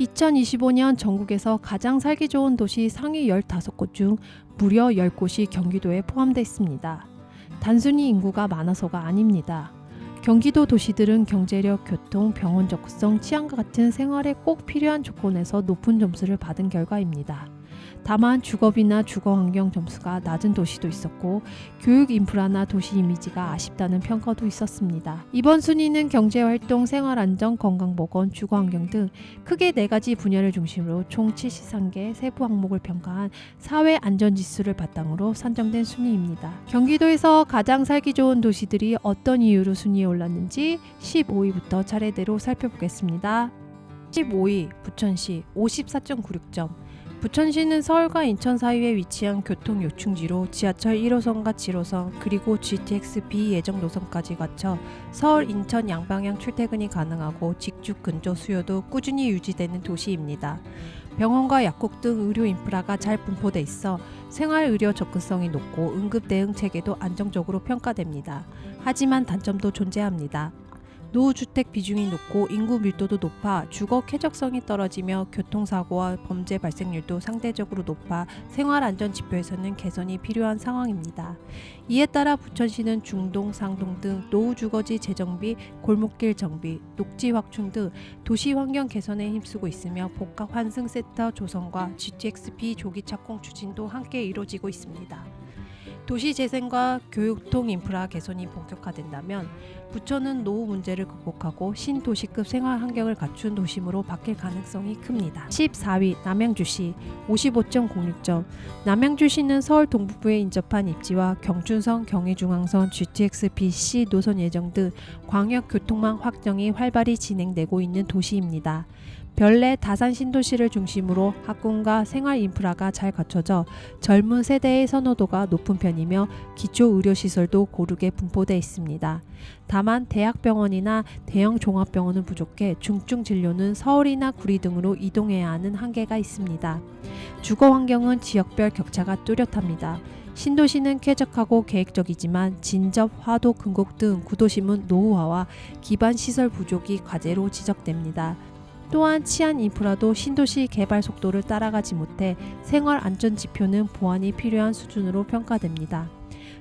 2025년 전국에서 가장 살기 좋은 도시 상위 15곳 중 무려 10곳이 경기도에 포함되어 있습니다. 단순히 인구가 많아서가 아닙니다. 경기도 도시들은 경제력, 교통, 병원 접근성, 치안과 같은 생활에 꼭 필요한 조건에서 높은 점수를 받은 결과입니다. 다만 주거비나 주거환경 점수가 낮은 도시도 있었고 교육 인프라나 도시 이미지가 아쉽다는 평가도 있었습니다. 이번 순위는 경제활동, 생활안전, 건강보건, 주거환경 등 크게 4가지 분야를 중심으로 총 73개 세부 항목을 평가한 사회안전지수를 바탕으로 산정된 순위입니다. 경기도에서 가장 살기 좋은 도시들이 어떤 이유로 순위에 올랐는지 15위부터 차례대로 살펴보겠습니다. 15위 부천시 54.96점. 부천시는 서울과 인천 사이에 위치한 교통 요충지로 지하철 1호선과 7호선 그리고 GTX-B 예정 노선까지 갖춰 서울, 인천 양방향 출퇴근이 가능하고 직주 근조 수요도 꾸준히 유지되는 도시입니다. 병원과 약국 등 의료 인프라가 잘 분포돼 있어 생활 의료 접근성이 높고 응급 대응 체계도 안정적으로 평가됩니다. 하지만 단점도 존재합니다. 노후주택 비중이 높고 인구 밀도도 높아 주거 쾌적성이 떨어지며 교통사고와 범죄 발생률도 상대적으로 높아 생활안전 지표에서는 개선이 필요한 상황입니다. 이에 따라 부천시는 중동, 상동 등 노후주거지 재정비, 골목길 정비, 녹지 확충 등 도시 환경 개선에 힘쓰고 있으며 복합 환승센터 조성과 GTX-B 조기 착공 추진도 함께 이루어지고 있습니다. 도시재생과 교육통 인프라 개선이 본격화된다면 부천은 노후 문제를 극복하고 신도시급 생활 환경을 갖춘 도심으로 바뀔 가능성이 큽니다. 14위 남양주시 55.06점. 남양주시는 서울 동북부에 인접한 입지와 경춘선, 경의중앙선, GTX-BC 노선 예정 등 광역교통망 확정이 활발히 진행되고 있는 도시입니다. 별내 다산 신도시를 중심으로 학군과 생활 인프라가 잘 갖춰져 젊은 세대의 선호도가 높은 편이며 기초 의료시설도 고르게 분포되어 있습니다. 다만 대학병원이나 대형 종합병원은 부족해 중증 진료는 서울이나 구리 등으로 이동해야 하는 한계가 있습니다. 주거 환경은 지역별 격차가 뚜렷합니다. 신도시는 쾌적하고 계획적이지만 진접, 화도, 근곡 등 구도심은 노후화와 기반 시설 부족이 과제로 지적됩니다. 또한 치안 인프라도 신도시 개발 속도를 따라가지 못해 생활 안전 지표는 보완이 필요한 수준으로 평가됩니다.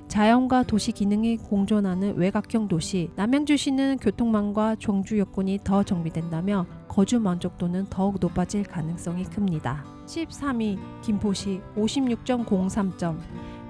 자연과 도시 기능이 공존하는 외곽형 도시, 남양주시는 교통망과 종주 여건이 더 정비된다며 거주 만족도는 더욱 높아질 가능성이 큽니다. 13위 김포시 56.03점.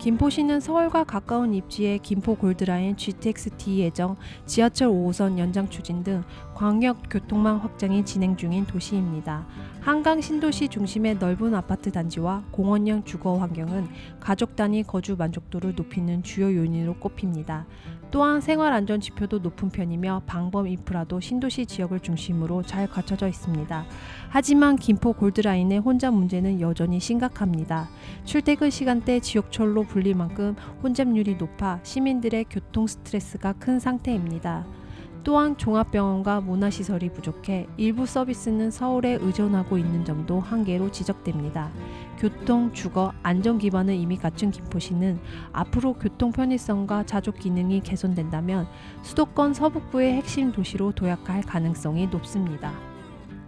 김포시는 서울과 가까운 입지에 김포 골드라인, GTX-D 예정, 지하철 5호선 연장 추진 등 광역 교통망 확장이 진행 중인 도시입니다. 한강 신도시 중심의 넓은 아파트 단지와 공원형 주거 환경은 가족 단위 거주 만족도를 높이는 주요 요인으로 꼽힙니다. 또한 생활 안전 지표도 높은 편이며 방범 인프라도 신도시 지역을 중심으로 잘 갖춰져 있습니다. 하지만 김포 골드라인의 혼잡 문제는 여전히 심각합니다. 출퇴근 시간대 지옥철로 불릴 만큼 혼잡률이 높아 시민들의 교통 스트레스가 큰 상태입니다. 또한 종합병원과 문화시설이 부족해 일부 서비스는 서울에 의존하고 있는 점도 한계로 지적됩니다. 교통, 주거, 안전 기반을 이미 갖춘 김포시는 앞으로 교통 편의성과 자족 기능이 개선된다면 수도권 서북부의 핵심 도시로 도약할 가능성이 높습니다.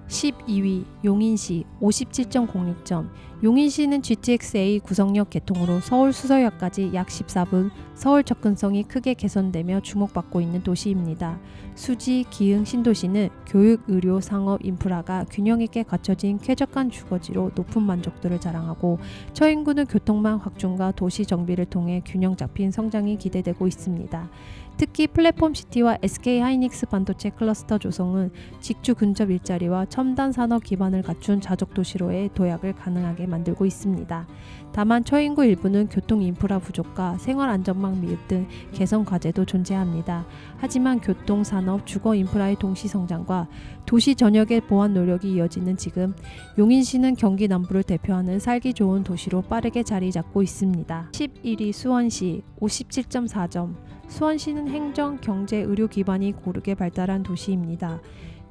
12위 용인시 57.06점. 용인시는 GTX-A 구성역 개통으로 서울 수서역까지 약 14분, 서울 접근성이 크게 개선되며 주목받고 있는 도시입니다. 수지, 기흥, 신도시는 교육, 의료, 상업, 인프라가 균형 있게 갖춰진 쾌적한 주거지로 높은 만족도를 자랑하고 처인구는 교통망 확충과 도시 정비를 통해 균형 잡힌 성장이 기대되고 있습니다. 특히 플랫폼시티와 SK하이닉스 반도체 클러스터 조성은 직주 근접 일자리와 첨단 산업 기반을 갖춘 자족도시로의 도약을 가능하게 만들고 있습니다. 다만 처인구 일부는 교통 인프라 부족과 생활 안전망 미흡 등 개선 과제도 존재합니다. 하지만 교통, 산업, 주거 인프라의 동시 성장과 도시 전역의 보완 노력이 이어지는 지금 용인시는 경기 남부를 대표하는 살기 좋은 도시로 빠르게 자리 잡고 있습니다. 11위 수원시 57.4점. 수원시는 행정, 경제, 의료 기반이 고르게 발달한 도시입니다.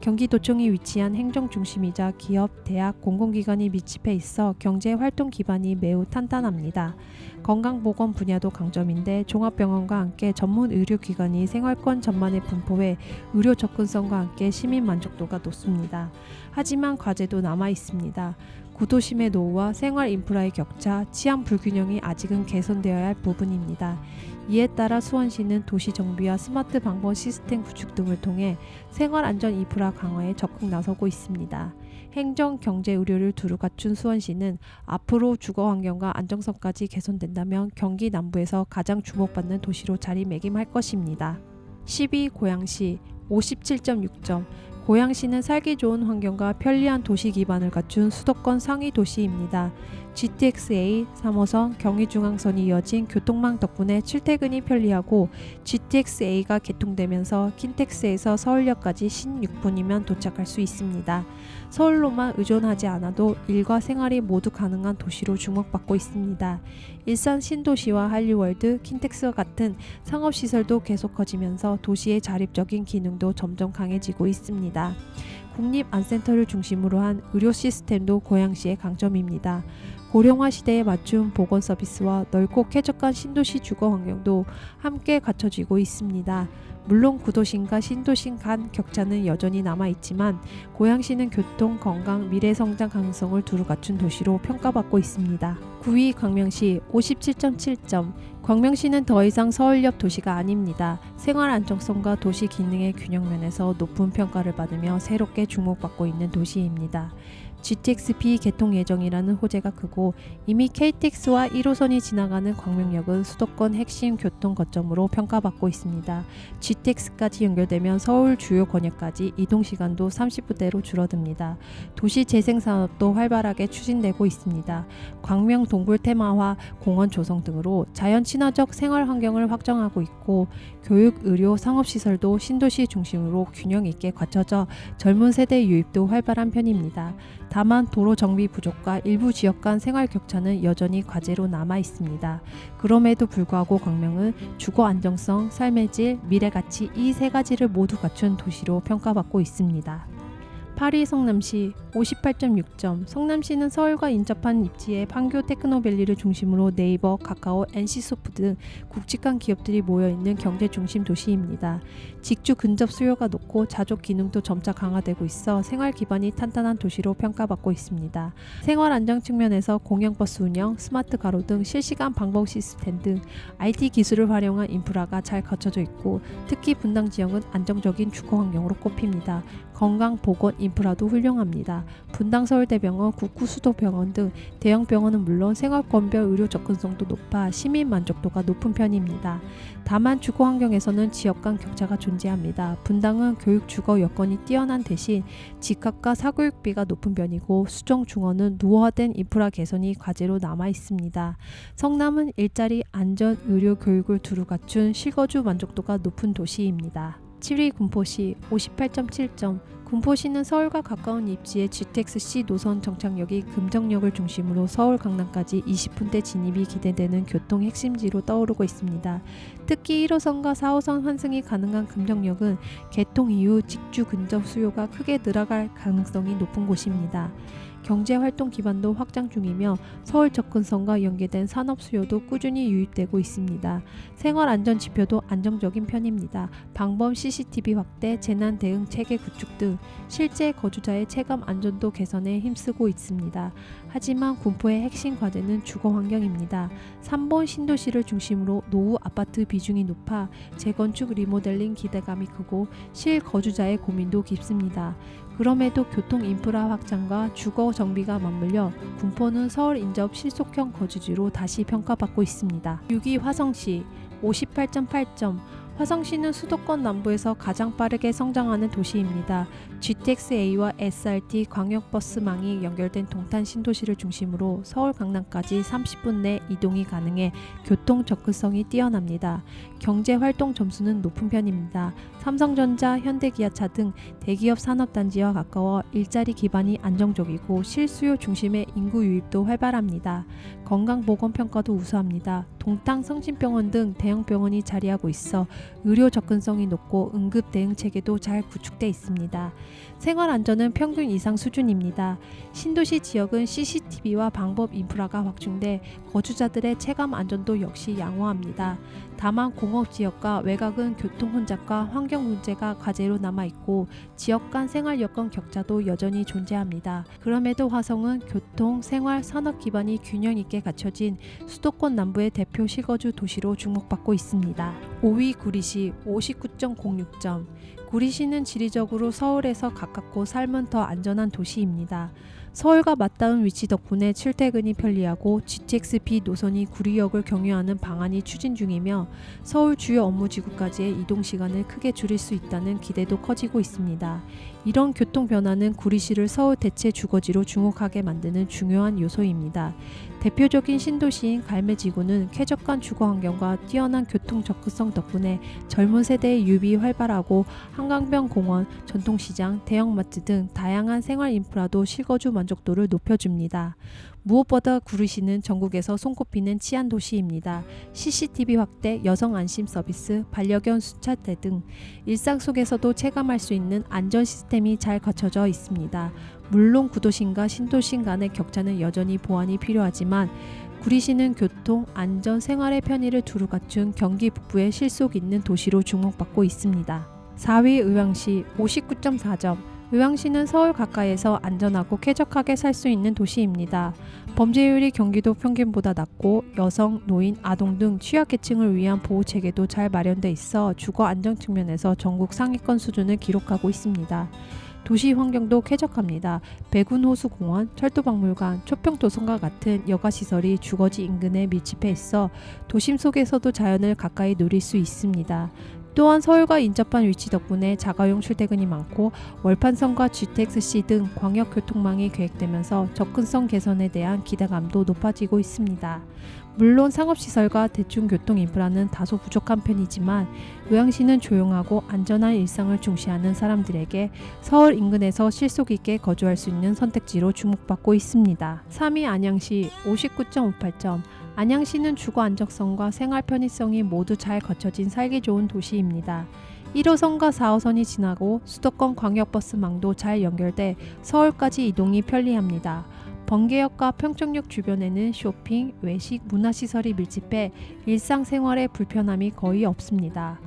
경기도청이 위치한 행정 중심이자 기업, 대학, 공공기관이 밀집해 있어 경제 활동 기반이 매우 탄탄합니다. 건강보건 분야도 강점인데 종합병원과 함께 전문 의료기관이 생활권 전반에 분포해 의료 접근성과 함께 시민 만족도가 높습니다. 하지만 과제도 남아 있습니다. 구도심의 노후와 생활 인프라의 격차, 치안 불균형이 아직은 개선되어야 할 부분입니다. 이에 따라 수원시는 도시 정비와 스마트 방범 시스템 구축 등을 통해 생활 안전 인프라 강화에 적극 나서고 있습니다. 행정, 경제, 의료를 두루 갖춘 수원시는 앞으로 주거 환경과 안정성까지 개선된다면 경기 남부에서 가장 주목받는 도시로 자리매김할 것입니다. 12. 고양시 57.6점. 고양시는 살기 좋은 환경과 편리한 도시 기반을 갖춘 수도권 상위 도시입니다. GTX-A 3호선 경의중앙선이 이어진 교통망 덕분에 출퇴근이 편리하고 GTX-A가 개통되면서 킨텍스에서 서울역까지 16분이면 도착할 수 있습니다. 서울로만 의존하지 않아도 일과 생활이 모두 가능한 도시로 주목받고 있습니다. 일산 신도시와 한류월드, 킨텍스와 같은 상업시설도 계속 커지면서 도시의 자립적인 기능도 점점 강해지고 있습니다. 국립안센터를 중심으로 한 의료 시스템도 고양시의 강점입니다. 고령화 시대에 맞춘 보건 서비스와 넓고 쾌적한 신도시 주거 환경도 함께 갖춰지고 있습니다. 물론 구도심과 신도심 간 격차는 여전히 남아있지만 고양시는 교통, 건강, 미래성장 가능성을 두루 갖춘 도시로 평가받고 있습니다. 9위 광명시 57.7점. 광명시는 더 이상 서울 옆 도시가 아닙니다. 생활 안정성과 도시 기능의 균형 면에서 높은 평가를 받으며 새롭게 주목받고 있는 도시입니다. GTX-B 개통 예정이라는 호재가 크고 이미 KTX와 1호선이 지나가는 광명역은 수도권 핵심 교통 거점으로 평가받고 있습니다. GTX까지 연결되면 서울 주요 권역까지 이동시간도 30분대로 줄어듭니다. 도시 재생 산업도 활발하게 추진되고 있습니다. 광명 동굴 테마화, 공원 조성 등으로 자연 친화적 생활 환경을 확정하고 있고 교육, 의료, 상업시설도 신도시 중심으로 균형 있게 갖춰져 젊은 세대 유입도 활발한 편입니다. 다만 도로 정비 부족과 일부 지역 간 생활 격차는 여전히 과제로 남아 있습니다. 그럼에도 불구하고 광명은 주거 안정성, 삶의 질, 미래 가치 이 세 가지를 모두 갖춘 도시로 평가받고 있습니다. 8위 성남시 58.6점. 성남시는 서울과 인접한 입지에 판교 테크노밸리를 중심으로 네이버, 카카오, NC소프트 등 굵직한 기업들이 모여있는 경제 중심 도시입니다. 직주 근접 수요가 높고 자족 기능도 점차 강화되고 있어 생활 기반이 탄탄한 도시로 평가받고 있습니다. 생활 안정 측면에서 공영버스 운영, 스마트 가로 등 실시간 방범 시스템 등 IT 기술을 활용한 인프라가 잘 갖춰져 있고 특히 분당 지역은 안정적인 주거 환경으로 꼽힙니다. 건강, 보건, 인프라도 훌륭합니다. 분당 서울대병원, 국구수도병원 등 대형 병원은 물론 생활권별 의료 접근성도 높아 시민 만족도가 높은 편입니다. 다만 주거 환경에서는 지역 간 격차가 존재합니다. 분당은 교육 주거 여건이 뛰어난 대신 집값과 사교육비가 높은 편이고 수정 중원은 노후화된 인프라 개선이 과제로 남아 있습니다. 성남은 일자리, 안전, 의료, 교육을 두루 갖춘 실거주 만족도가 높은 도시입니다. 7위 군포시 58.7점. 군포시는 서울과 가까운 입지에 GTX-C 노선 정착역이 금정역을 중심으로 서울 강남까지 20분대 진입이 기대되는 교통 핵심지로 떠오르고 있습니다. 특히 1호선과 4호선 환승이 가능한 금정역은 개통 이후 직주 근접 수요가 크게 늘어갈 가능성이 높은 곳입니다. 경제활동 기반도 확장 중이며 서울 접근성과 연계된 산업 수요도 꾸준히 유입되고 있습니다. 생활안전 지표도 안정적인 편입니다. 방범 CCTV 확대, 재난 대응 체계 구축 등 실제 거주자의 체감 안전도 개선에 힘쓰고 있습니다. 하지만 군포의 핵심 과제는 주거 환경입니다. 3번 신도시를 중심으로 노후 아파트 비중이 높아 재건축 리모델링 기대감이 크고 실거주자의 고민도 깊습니다. 그럼에도 교통 인프라 확장과 주거 정비가 맞물려 군포는 서울 인접 실속형 거주지로 다시 평가받고 있습니다. 6위 화성시 58.8점. 화성시는 수도권 남부에서 가장 빠르게 성장하는 도시입니다. GTX-A와 SRT 광역버스망이 연결된 동탄 신도시를 중심으로 서울 강남까지 30분 내 이동이 가능해 교통 접근성이 뛰어납니다. 경제활동 점수는 높은 편입니다. 삼성전자, 현대기아차 등 대기업 산업단지와 가까워 일자리 기반이 안정적이고 실수요 중심의 인구 유입도 활발합니다. 건강보건평가도 우수합니다. 동탄 성심병원 등 대형병원이 자리하고 있어 의료 접근성이 높고 응급 대응 체계도 잘 구축돼 있습니다. 생활 안전은 평균 이상 수준입니다. 신도시 지역은 CCTV와 방법 인프라가 확충돼 거주자들의 체감 안전도 역시 양호합니다. 다만 공업 지역과 외곽은 교통 혼잡과 환경 문제가 과제로 남아있고 지역 간 생활 여건 격차도 여전히 존재합니다. 그럼에도 화성은 교통, 생활, 산업 기반이 균형 있게 갖춰진 수도권 남부의 대표 실거주 도시로 주목받고 있습니다. 5위 구리시 59.06점. 구리시는 지리적으로 서울에서 가깝고 삶은 더 안전한 도시입니다. 서울과 맞닿은 위치 덕분에 출퇴근이 편리하고 GTX-B 노선이 구리역을 경유하는 방안이 추진 중이며 서울 주요 업무지구까지의 이동 시간을 크게 줄일 수 있다는 기대도 커지고 있습니다. 이런 교통 변화는 구리시를 서울 대체 주거지로 주목하게 만드는 중요한 요소입니다. 대표적인 신도시인 갈매지구는 쾌적한 주거 환경과 뛰어난 교통 접근성 덕분에 젊은 세대의 유입이 활발하고 한강변 공원, 전통시장, 대형마트 등 다양한 생활 인프라도 실거주 만족도를 높여줍니다. 무엇보다 구리시는 전국에서 손꼽히는 치안 도시입니다. CCTV 확대, 여성 안심 서비스, 반려견 수차대 등 일상 속에서도 체감할 수 있는 안전 시스템이 잘 갖춰져 있습니다. 물론 구도심과 신도심 간의 격차는 여전히 보완이 필요하지만 구리시는 교통, 안전, 생활의 편의를 두루 갖춘 경기 북부의 실속 있는 도시로 주목받고 있습니다. 4위 의왕시 59.4점. 의왕시는 서울 가까이에서 안전하고 쾌적하게 살 수 있는 도시입니다. 범죄율이 경기도 평균보다 낮고 여성, 노인, 아동 등 취약계층을 위한 보호체계도 잘 마련돼 있어 주거 안정 측면에서 전국 상위권 수준을 기록하고 있습니다. 도시 환경도 쾌적합니다. 백운호수공원, 철도박물관, 초평도성과 같은 여가시설이 주거지 인근에 밀집해 있어 도심 속에서도 자연을 가까이 누릴 수 있습니다. 또한 서울과 인접한 위치 덕분에 자가용 출퇴근이 많고 월판선과 GTX-C 등 광역교통망이 계획되면서 접근성 개선에 대한 기대감도 높아지고 있습니다. 물론 상업시설과 대중교통 인프라는 다소 부족한 편이지만 의왕시는 조용하고 안전한 일상을 중시하는 사람들에게 서울 인근에서 실속 있게 거주할 수 있는 선택지로 주목받고 있습니다. 3위 안양시 59.58점. 안양시는 주거 안정성과 생활 편의성이 모두 잘 갖춰진 살기 좋은 도시입니다. 1호선과 4호선이 지나고 수도권 광역버스망도 잘 연결돼 서울까지 이동이 편리합니다. 번개역과 평택역 주변에는 쇼핑, 외식, 문화시설이 밀집해 일상생활에 불편함이 거의 없습니다.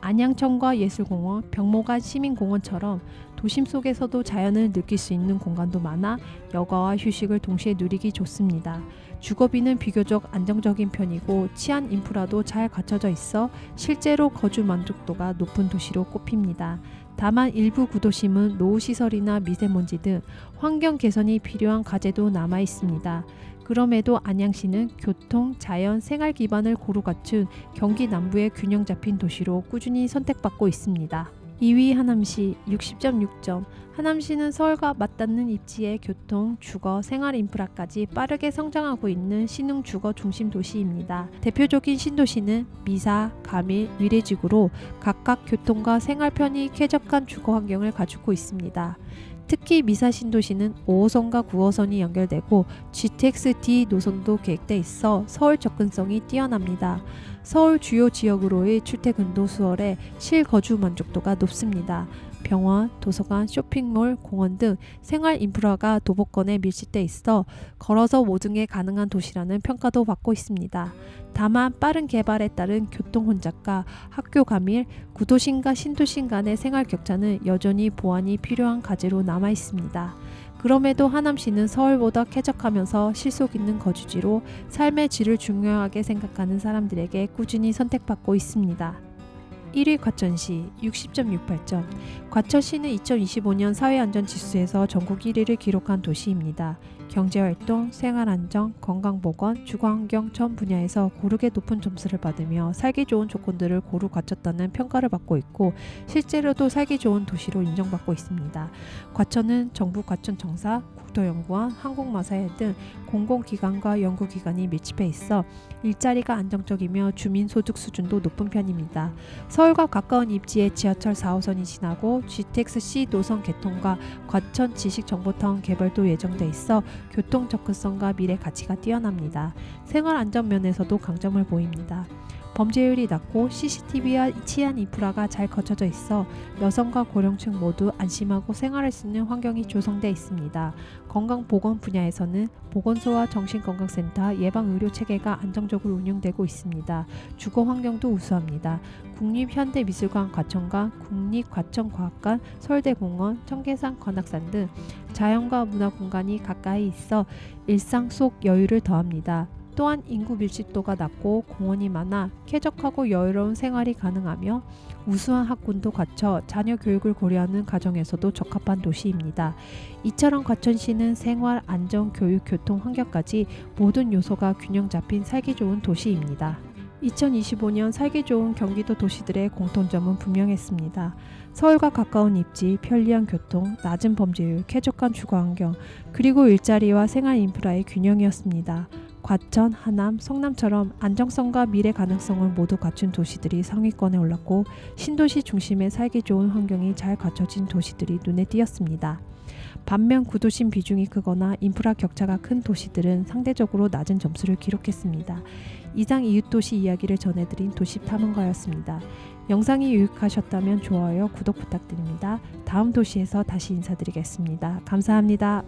안양천과 예술공원, 병모관 시민공원처럼 도심 속에서도 자연을 느낄 수 있는 공간도 많아 여가와 휴식을 동시에 누리기 좋습니다. 주거비는 비교적 안정적인 편이고 치안 인프라도 잘 갖춰져 있어 실제로 거주 만족도가 높은 도시로 꼽힙니다. 다만 일부 구도심은 노후시설이나 미세먼지 등 환경 개선이 필요한 과제도 남아 있습니다. 그럼에도 안양시는 교통, 자연, 생활 기반을 고루 갖춘 경기 남부의 균형 잡힌 도시로 꾸준히 선택받고 있습니다. 2위 하남시 60.6점. 하남시는 서울과 맞닿는 입지의 교통, 주거, 생활 인프라까지 빠르게 성장하고 있는 신흥 주거 중심 도시입니다. 대표적인 신도시는 미사, 가밀, 위례지구로 각각 교통과 생활 편의 쾌적한 주거 환경을 갖추고 있습니다. 특히 미사 신도시는 5호선과 9호선이 연결되고 GTX-D 노선도 계획돼 있어 서울 접근성이 뛰어납니다. 서울 주요 지역으로의 출퇴근도 수월해 실거주 만족도가 높습니다. 병원, 도서관, 쇼핑몰, 공원 등 생활 인프라가 도보권에 밀집돼 있어 걸어서 모든 게 가능한 도시라는 평가도 받고 있습니다. 다만 빠른 개발에 따른 교통 혼잡과 학교 가밀, 구도심과 신도심 간의 생활 격차는 여전히 보완이 필요한 과제로 남아 있습니다. 그럼에도 하남시는 서울보다 쾌적하면서 실속 있는 거주지로 삶의 질을 중요하게 생각하는 사람들에게 꾸준히 선택받고 있습니다. 1위 과천시 60.68점. 과천시는 2025년 사회안전지수에서 전국 1위를 기록한 도시입니다. 경제활동, 생활안정, 건강보건, 주거환경 전 분야에서 고르게 높은 점수를 받으며 살기 좋은 조건들을 고루 갖췄다는 평가를 받고 있고 실제로도 살기 좋은 도시로 인정받고 있습니다. 과천은 정부 과천청사, 국토연구원, 한국마사회 등 공공기관과 연구기관이 밀집해 있어 일자리가 안정적이며 주민소득 수준도 높은 편입니다. 서울과 가까운 입지에 지하철 4호선이 지나고 GTX-C 노선 개통과 과천 지식정보타운 개발도 예정돼 있어 교통 접근성과 미래 가치가 뛰어납니다. 생활 안전 면에서도 강점을 보입니다. 범죄율이 낮고 CCTV와 치안 인프라가 잘 갖춰져 있어 여성과 고령층 모두 안심하고 생활할 수 있는 환경이 조성되어 있습니다. 건강보건 분야에서는 보건소와 정신건강센터, 예방의료체계가 안정적으로 운영되고 있습니다. 주거 환경도 우수합니다. 국립현대미술관 과천관, 국립과천과학관, 서울대공원, 청계산 관악산 등 자연과 문화 공간이 가까이 있어 일상 속 여유를 더합니다. 또한 인구 밀집도가 낮고 공원이 많아 쾌적하고 여유로운 생활이 가능하며 우수한 학군도 갖춰 자녀 교육을 고려하는 가정에서도 적합한 도시입니다. 이처럼 과천시는 생활, 안전, 교육, 교통, 환경까지 모든 요소가 균형 잡힌 살기 좋은 도시입니다. 2025년 살기 좋은 경기도 도시들의 공통점은 분명했습니다. 서울과 가까운 입지, 편리한 교통, 낮은 범죄율, 쾌적한 주거 환경, 그리고 일자리와 생활 인프라의 균형이었습니다. 과천, 하남, 성남처럼 안정성과 미래 가능성을 모두 갖춘 도시들이 상위권에 올랐고 신도시 중심의 살기 좋은 환경이 잘 갖춰진 도시들이 눈에 띄었습니다. 반면 구도심 비중이 크거나 인프라 격차가 큰 도시들은 상대적으로 낮은 점수를 기록했습니다. 이상 이웃도시 이야기를 전해드린 도시탐험가였습니다. 영상이 유익하셨다면 좋아요, 구독 부탁드립니다. 다음 도시에서 다시 인사드리겠습니다. 감사합니다.